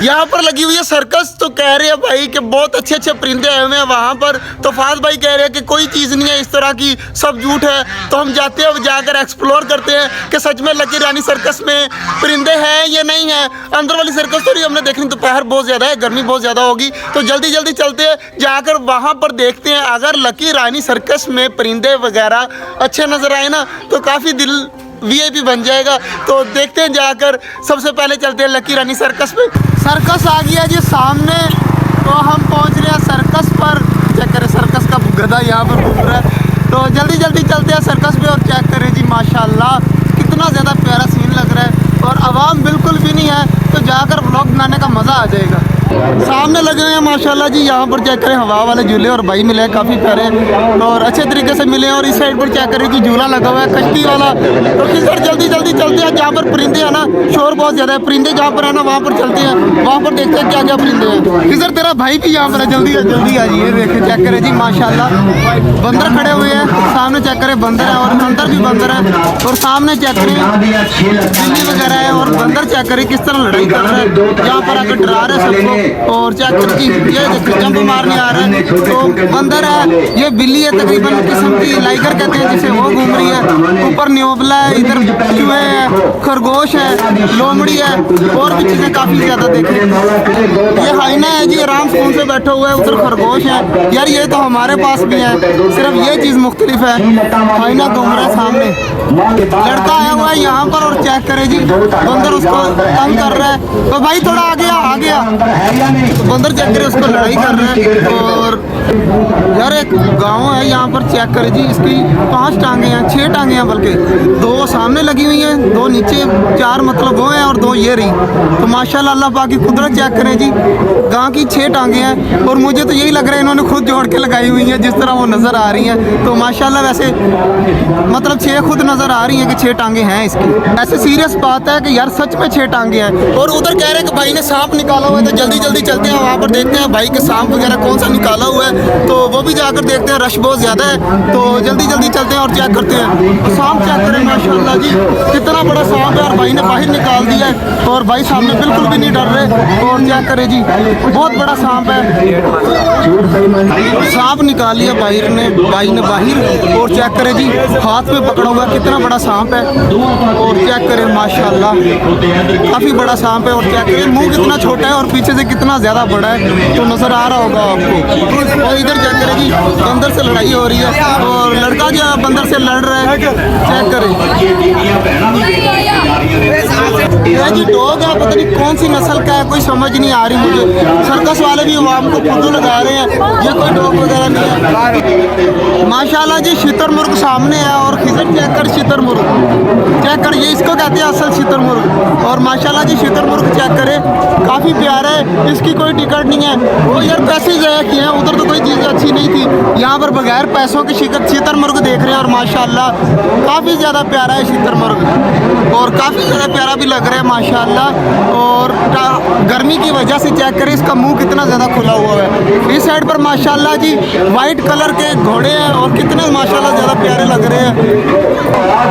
यहाँ पर लगी हुई है सर्कस। तो कह रहे हैं भाई कि बहुत अच्छे अच्छे परिंदे आए हुए हैं वहाँ पर। तो फाज भाई कह रहे हैं कि कोई चीज़ नहीं है इस तरह की, सब झूठ है। तो हम जाते हैं, जाकर एक्सप्लोर करते हैं कि सच में लकी रानी सर्कस में परिंदे हैं या नहीं है। अंदर वाली सर्कस तो नहीं हमने देखनी, दोपहर बहुत ज़्यादा है, गर्मी बहुत ज़्यादा होगी। तो जल्दी जल्दी चलते हैं, जाकर वहाँ पर देखते हैं। अगर लकी रानी सर्कस में परिंदे वगैरह अच्छे नज़र आए ना तो काफ़ी दिल VIP बन जाएगा। तो देखते हैं जाकर। सबसे पहले चलते हैं लकी रानी सर्कस पे। सर्कस आ गया जी सामने। तो हम पहुंच रहे हैं सर्कस पर। चेक करें सर्कस का गधा यहाँ पर घूम रहा है। तो जल्दी जल्दी चलते हैं सर्कस पे और चेक करें जी माशाल्लाह कितना ज़्यादा प्यारा सीन लग रहा है और आवाम बिल्कुल भी नहीं है। तो जाकर व्लॉग बनाने का मज़ा आ जाएगा। सामने लगे हुए हैं माशाल्लाह जी, यहाँ पर चेक करें हवा वाले झूले और भाई मिले हैं काफ़ी प्यारे और अच्छे तरीके से मिले हैं। और इस साइड पर चेक करें कि झूला लगा हुआ है कश्ती वाला। तो किस तरह जल्दी जल्दी चलते हैं, जहाँ पर परिंदे हैं ना, शोर बहुत ज़्यादा है, परिंदे जहाँ पर है ना वहाँ पर चलते हैं, वहाँ पर देखते हैं क्या क्या परिंदे हैं। किधर तेरा भाई भी यहाँ पर है, जल्दी जल्दी आ जाइए। देखें चेक करें जी माशाल्लाह बंदर खड़े हुए हैं सामने। चेक करें बंदर है और अंदर भी बंदर है और सामने चेक करें बिल्ली वगैरह है और बंदर चेक करें किस तरह लड़ाई कर रहा है, यहाँ पर आकर डरा रहे हैं सबको। और चेक करें जी ये देखो जंप मारने आ रहा है। तो बंदर है, ये बिल्ली है तकरीबन किस्म की, लाइगर कहते हैं जिसे, वो घूम रही है। ऊपर न्योबला है, इधर चूहे है, खरगोश है, लोमड़ी है और भी चीज़ें काफ़ी ज़्यादा देखें। ये हाइना है जी आराम सुकून से बैठा हुआ है, उधर खरगोश है। यार ये तो हमारे पास भी है, सिर्फ ये चीज़ मुख्तलिफ है। हाइना घूम रहा है सामने, लड़का आया हुआ है यहाँ पर और चेक करे जी बंदर उसको तंग कर रहा है। तो भाई थोड़ा आ गया बंदर चेक करे उसको लड़ाई कर रहा है। और यार एक गांव है यहाँ पर चेक करे जी, इसकी 5 टांगे हैं, 6 टांगे हैं बल्कि, 2 सामने लगी हुई हैं, 2 नीचे, 4 मतलब वो हैं और 2 ये रही। तो माशाल्लाह अल्लाह पाक की कुदरत चेक करें जी, गांव की 6 टांगे हैं और मुझे तो यही लग रहा है इन्होंने खुद जोड़ के लगाई हुई हैं जिस तरह वो नज़र आ रही हैं। तो माशाल्लाह वैसे मतलब 6 खुद नज़र आ रही हैं कि 6 टांगे हैं इसकी। ऐसे सीरियस बात है कि यार सच में 6 टांगे हैं। और उधर कह रहे हैं कि भाई ने सांप निकाला हुआ है, तो जल्दी जल्दी चलते हैं वहाँ पर देखते हैं भाई के सांप वगैरह कौन सा निकाला हुआ है। तो वो भी जाकर देखते हैं, रश बहुत ज़्यादा है। तो जल्दी जल्दी चलते हैं और चेक करते हैं। सांप चेक करें माशाल्लाह जी कितना बड़ा सांप है और भाई ने बाहर निकाल दिया है और भाई सामने बिल्कुल भी नहीं डर रहे। और चेक करें जी बहुत बड़ा सांप है, सांप निकाल लिया भाई ने बाहर। और चेक करें जी हाथ में पकड़ा हुआ कितना बड़ा सांप है। और चेक करें माशाल्लाह काफ़ी बड़ा सांप है। और चेक करें मुंह कितना छोटा है और पीछे से कितना ज़्यादा बड़ा है, तो नज़र आ रहा होगा आपको। और इधर चेक करें जी बंदर से लड़ाई हो रही है और लड़का जो बंदर से लड़ रहा है, चेक करें। ये जी डॉग है, पता नहीं कौन सी नस्ल का है, कोई समझ नहीं आ रही मुझे। सर्कस वाले भी आवाम को फुद्दू लगा रहे हैं, ये कोई डॉग वगैरह नहीं है। माशाल्लाह जी शुतुरमुर्ग सामने है और खिजर चेक कर, शुतुरमुर्ग चेक कर, ये इसको कहते हैं असल शुतुरमुर्ग। और माशाल्लाह जी शुतुरमुर्ग चेक करे काफ़ी प्यारा है, इसकी कोई टिकट नहीं है। वो यार पैसे ज़ाया किए हैं, उधर तो कोई चीज़ अच्छी नहीं थी, यहाँ पर बगैर पैसों की शुतुरमुर्ग देख रहे हैं। और माशाल्लाह काफ़ी ज़्यादा प्यारा है शुतुरमुर्ग और काफ़ी ज़्यादा प्यारा भी लग रहा है माशाल्लाह। और गर्मी की वजह से चेक करें इसका मुंह कितना ज़्यादा खुला हुआ है। इस साइड पर माशाल्लाह जी वाइट कलर के घोड़े हैं और कितने माशाल्लाह ज़्यादा प्यारे लग रहे हैं।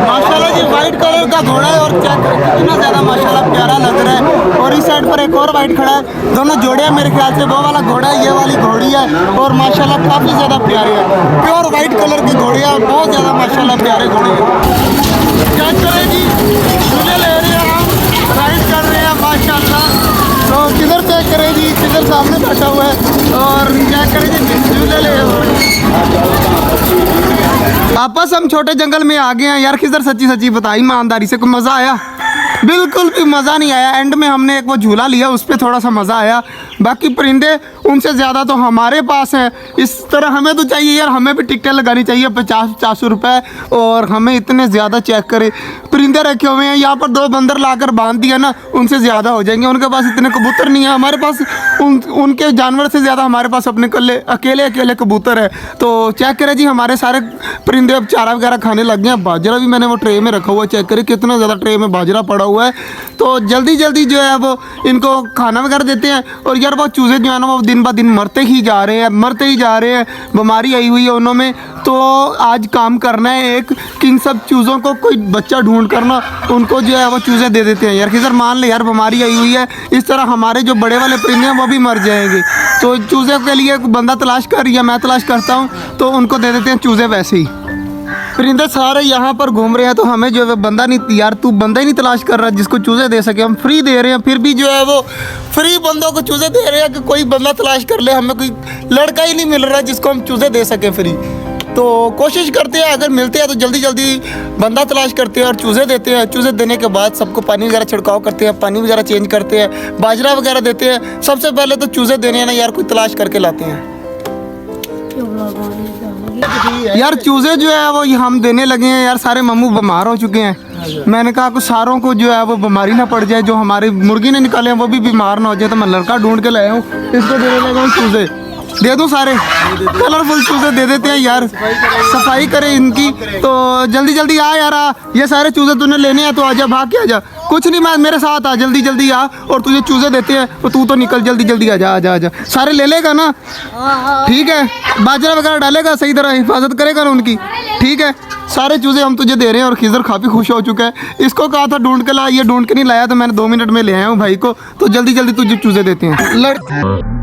माशाल्लाह जी वाइट कलर का घोड़ा है और चेक करें कितना ज़्यादा माशाल्लाह प्यारा लग रहा है। और इस साइड पर एक और वाइट खड़ा है, दोनों जोड़े हैं मेरे ख्याल से, वो वाला घोड़ा है, ये वाली घोड़ी है। और माशाल्लाह काफ़ी ज़्यादा प्यारे हैं, प्योर वाइट कलर की घोड़ी है, बहुत ज़्यादा माशाल्लाह प्यारे घोड़े हैं। क्या करें जी झूले ले रहे हैं हम, राइड कर रहे हैं माशाल्लाह। तो किधर चेक करें जी, किधर सामने बैठा हुआ है और क्या करें जी झूले ले रहे वापस हम छोटे जंगल में आ गए हैं। यार किधर सच्ची सच्ची बता ईमानदारी से कोई मज़ा आया? बिल्कुल भी मज़ा नहीं आया। एंड में हमने एक वो झूला लिया, उस पर थोड़ा सा मज़ा आया, बाकी परिंदे उनसे ज़्यादा तो हमारे पास हैं। इस तरह हमें तो चाहिए यार, हमें भी टिकटें लगानी चाहिए 50-400 रुपये। और हमें इतने ज़्यादा चेक करें परिंदे रखे हुए हैं, यहाँ पर 2 बंदर लाकर बांध दिया ना, उनसे ज़्यादा हो जाएंगे। उनके पास इतने कबूतर नहीं है, हमारे पास उनके जानवर से ज़्यादा हमारे पास अपने अकेले कबूतर है। तो चेक करें जी हमारे सारे परिंदे अब चारा वगैरह खाने लग गए हैं। बाजरा भी मैंने वो ट्रे में रखा हुआ, चेक करें कितना ज़्यादा ट्रे में बाजरा पड़ा हुआ है। तो जल्दी जल्दी जो है वो इनको खाना वगैरह देते हैं। और यार वो चूज़े जो है ना वो दिन ब दिन मरते ही जा रहे हैं, बीमारी आई हुई है उनमें। तो आज काम करना है एक कि इन सब चूज़ों को कोई बच्चा ढूंढ करना उनको जो है वो चूज़े दे देते हैं यार। कि सर मान ले यार बीमारी आई हुई है, इस तरह हमारे जो बड़े वाले परिंदे हैं वो भी मर जाएंगे। तो चूज़े के लिए बंदा तलाश कर या मैं तलाश करता हूँ तो उनको दे देते हैं चूज़े वैसे ही। परिंदे सारे यहाँ पर घूम रहे हैं तो हमें जो है बंदा नहीं, यार तू बंदा ही नहीं तलाश कर रहा जिसको चूज़े दे सके। हम फ्री दे रहे हैं फिर भी जो है वो फ्री बंदों को चूज़े दे रहे हैं कि कोई बंदा तलाश कर ले। हमें कोई लड़का ही नहीं मिल रहा जिसको हम चूज़े दे सकें फ्री। तो कोशिश करते हैं अगर मिलते हैं तो जल्दी जल्दी बंदा तलाश करते हैं और चूज़े देते हैं। चूज़े देने के बाद सबको पानी वगैरह छिड़काव करते हैं, पानी वगैरह चेंज करते हैं, बाजरा वगैरह देते हैं। सबसे पहले तो चूज़े देने हैं ना यार कोई तलाश करके लाते हैं यार। चूज़े जो है वो हम देने लगे हैं यार, सारे मम्मू बीमार हो चुके हैं। मैंने कहा कुछ सारों को जो है वो बीमारी ना पड़ जाए, जो हमारी मुर्गी ने निकाले हैं वो भी बीमार ना हो जाए। तो मैं लड़का ढूंढ के लाया हूँ, इसको देने लगा हूँ चूज़े। दे दूँ सारे कलरफुल चूज़े दे देते हैं यार, सफाई करें इनकी। तो जल्दी जल्दी आ यार, आ ये सारे चूज़े तूने लेने हैं तो आजा, भाग के आजा। कुछ नहीं मैं मेरे साथ आ, जल्दी जल्दी आ। और तुझे चूज़े देते हैं तो तू तो निकल, जल्दी जल्दी आजा आजा आजा। सारे ले लेगा ना? ठीक है, बाजरा वगैरह डालेगा, सही तरह हिफाजत करेगा ना उनकी? ठीक है, सारे चूज़े हम तुझे दे रहे हैं। और खिज़र काफ़ी खुश हो चुका है। इसको कहा था ढूंढ के ला, ये ढूंढ के नहीं लाया तो मैंने 2 मिनट में ले आया हूँ भाई को। तो जल्दी जल्दी तुझे चूज़े देते हैं।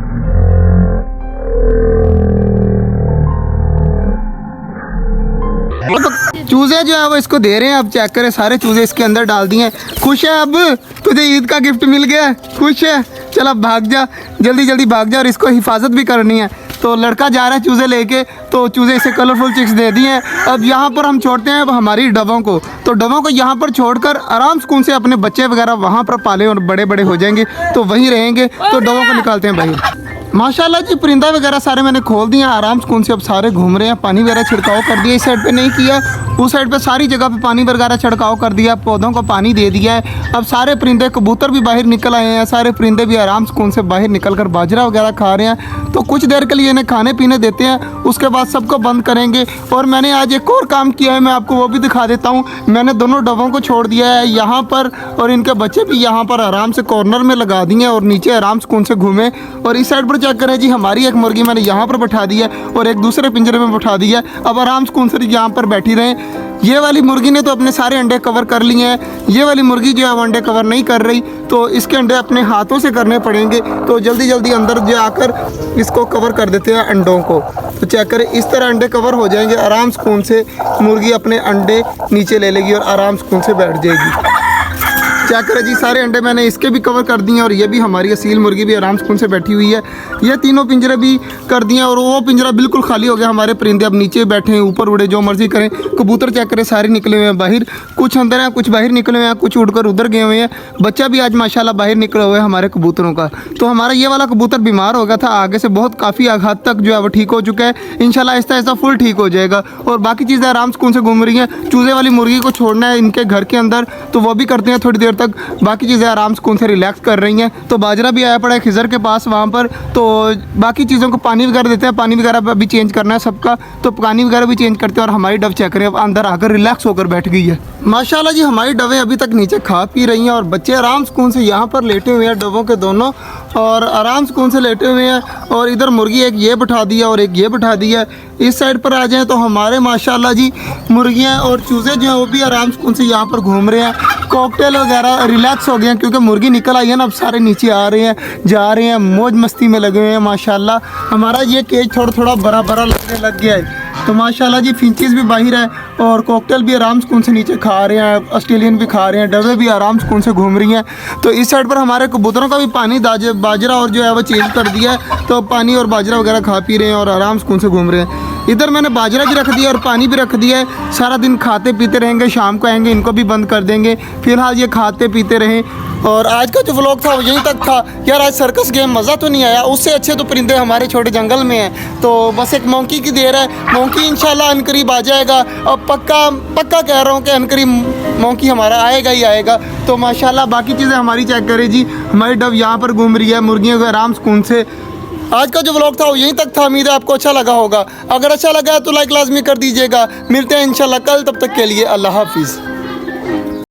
चूज़े जो है वो इसको दे रहे हैं, अब चेक करें सारे चूज़े इसके अंदर डाल दिए हैं। खुश है अब? तुझे ईद का गिफ्ट मिल गया, खुश है? चल अब भाग जा, जल्दी जल्दी भाग जा। और इसको हिफाजत भी करनी है। तो लड़का जा रहा है चूज़े लेके, तो चूज़े इसे कलरफुल चिक्स दे दिए हैं। अब यहाँ पर हम छोड़ते हैं अब हमारी डबों को। तो डबों को यहाँ पर छोड़कर आराम सुकून से अपने बच्चे वगैरह वहाँ पर पालें और बड़े बड़े हो जाएंगे तो वहीं रहेंगे। तो डबों को निकालते हैं भाई। माशाल्लाह जी परिंदा वगैरह सारे मैंने खोल दिए, आराम सुकून से अब सारे घूम रहे हैं। पानी वगैरह छिड़काव कर दिया, इस साइड पे नहीं किया, उस साइड पे सारी जगह पे पानी वगैरह छिड़काव कर दिया, पौधों को पानी दे दिया है। अब सारे परिंदे, कबूतर भी बाहर निकल आए हैं, सारे परिंदे भी आराम सुकून से बाहर निकल कर बाजरा वगैरह खा रहे हैं। तो कुछ देर के लिए इन्हें खाने पीने देते हैं, उसके बाद सबको बंद करेंगे। और मैंने आज एक और काम किया है, मैं आपको वो भी दिखा देता हूँ। मैंने दोनों डबों को छोड़ दिया है यहाँ पर, और इनके बच्चे भी यहाँ पर आराम से कॉर्नर में लगा दिए और नीचे आराम सुकून से घूमे। और इस साइड पर चेक करें जी, हमारी एक मुर्गी मैंने यहाँ पर बैठा दी है और एक दूसरे पिंजरे में बैठा दिया है। अब आराम सुकून से यहाँ पर बैठी रहें। ये वाली मुर्गी ने तो अपने सारे अंडे कवर कर लिए हैं, ये वाली मुर्गी जो है वो अंडे कवर नहीं कर रही, तो इसके अंडे अपने हाथों से करने पड़ेंगे। तो जल्दी जल्दी अंदर जाकर इसको कवर कर देते हैं अंडों को। तो चेक करें, इस तरह अंडे कवर हो जाएंगे। आराम सुकून से मुर्गी अपने अंडे नीचे ले लेगी और आराम सुकून से बैठ जाएगी। चेक करें जी, सारे अंडे मैंने इसके भी कवर कर दिए और ये भी हमारी असील मुर्गी भी आराम सुकून से बैठी हुई है। ये तीनों पिंजरे भी कर दिए और वो पिंजरा बिल्कुल खाली हो गया। हमारे परिंदे अब नीचे बैठे हैं, ऊपर उड़े, जो मर्जी करें। कबूतर चेक करें सारे निकले हुए हैं बाहर, कुछ अंदर हैं, कुछ बाहर निकले हुए हैं, कुछ उड़कर उधर गए हुए हैं। बच्चा भी आज माशाल्लाह बाहर निकला हुआ है हमारे कबूतरों का। तो हमारा ये वाला कबूतर बीमार हो गया था, आगे से बहुत काफ़ी हद तक जो है वो ठीक हो चुका है। इंशाल्लाह आहिस्ता आहिस्ता फुल ठीक हो जाएगा। और बाकी चीज़ें आराम सुकून से घूम रही हैं। चूज़े वाली मुर्गी को छोड़ना है इनके घर के अंदर, तो वो भी करते हैं थोड़ी देर तक। बाकी चीज़ें आराम सुकून से रिलैक्स कर रही हैं। तो बाजरा भी आया पड़ा है खिज़र के पास वहाँ पर, तो बाकी चीज़ों को पानी वगैरह देते हैं। पानी वगैरह भी चेंज करना है सबका, तो पानी वगैरह भी चेंज करते हैं। और हमारी डब चेक करें अब अंदर आकर रिलैक्स होकर बैठ गई है। माशाल्लाह जी, हमारी डबें अभी तक नीचे खा पी रही हैं और बच्चे आराम सुकून से यहाँ पर लेटे हुए हैं, डबों के दोनों, और आराम सुकून से लेटे हुए हैं। और इधर मुर्गी एक ये बैठा दिया और एक ये बैठा दिया। इस साइड पर आ जाएँ तो हमारे माशाल्लाह जी मुर्गियाँ और चूज़े जो हैं वो भी आराम सुकून से यहाँ पर घूम रहे हैं। कॉकटेल वगैरह रिलैक्स हो गए हैं क्योंकि मुर्गी निकल आई है ना। अब सारे नीचे आ रहे हैं, जा रहे हैं, मौज मस्ती में लगे हुए हैं। माशाल्लाह हमारा ये केज थोड़ा थोड़ा बड़ा बड़ा लगने लग गया है। तो माशाल्लाह जी फिंचेस भी बाहर है और कॉकटेल भी आराम सुकून से नीचे खा रहे हैं, ऑस्ट्रेलियन भी खा रहे हैं, डबे भी आराम सुकून से घूम रही हैं। तो इस साइड पर हमारे कबूतरों का भी पानी बाजरा और जो है वो चेंज कर दिया है, तो पानी और बाजरा वगैरह खा पी रहे हैं और आराम सुकून से घूम रहे हैं। इधर मैंने बाजरा भी रख दिया और पानी भी रख दिया है। सारा दिन खाते पीते रहेंगे, शाम को आएंगे इनको भी बंद कर देंगे। फिलहाल ये खाते पीते रहें। और आज का जो व्लॉग था वो यहीं तक था यार। आज सर्कस गेम मज़ा तो नहीं आया, उससे अच्छे तो परिंदे हमारे छोटे जंगल में हैं। तो बस एक मोंकी की देर है, मोंकी इंशाल्लाह अनकरीब आ जाएगा। और पक्का कह रहा हूँ कि अनकरीब मोंकी हमारा आएगा ही आएगा। तो माशाल्लाह बाकी चीज़ें हमारी चेक करें जी, हमारी डब यहाँ पर घूम रही है, मुर्गियों को आराम सुकून से। आज का जो व्लॉग था वो यहीं तक था। उम्मीद है आपको अच्छा लगा होगा। अगर अच्छा लगा तो लाइक लाजमी कर दीजिएगा। मिलते हैं इंशाल्लाह कल, तब तक के लिए अल्लाह हाफिज़।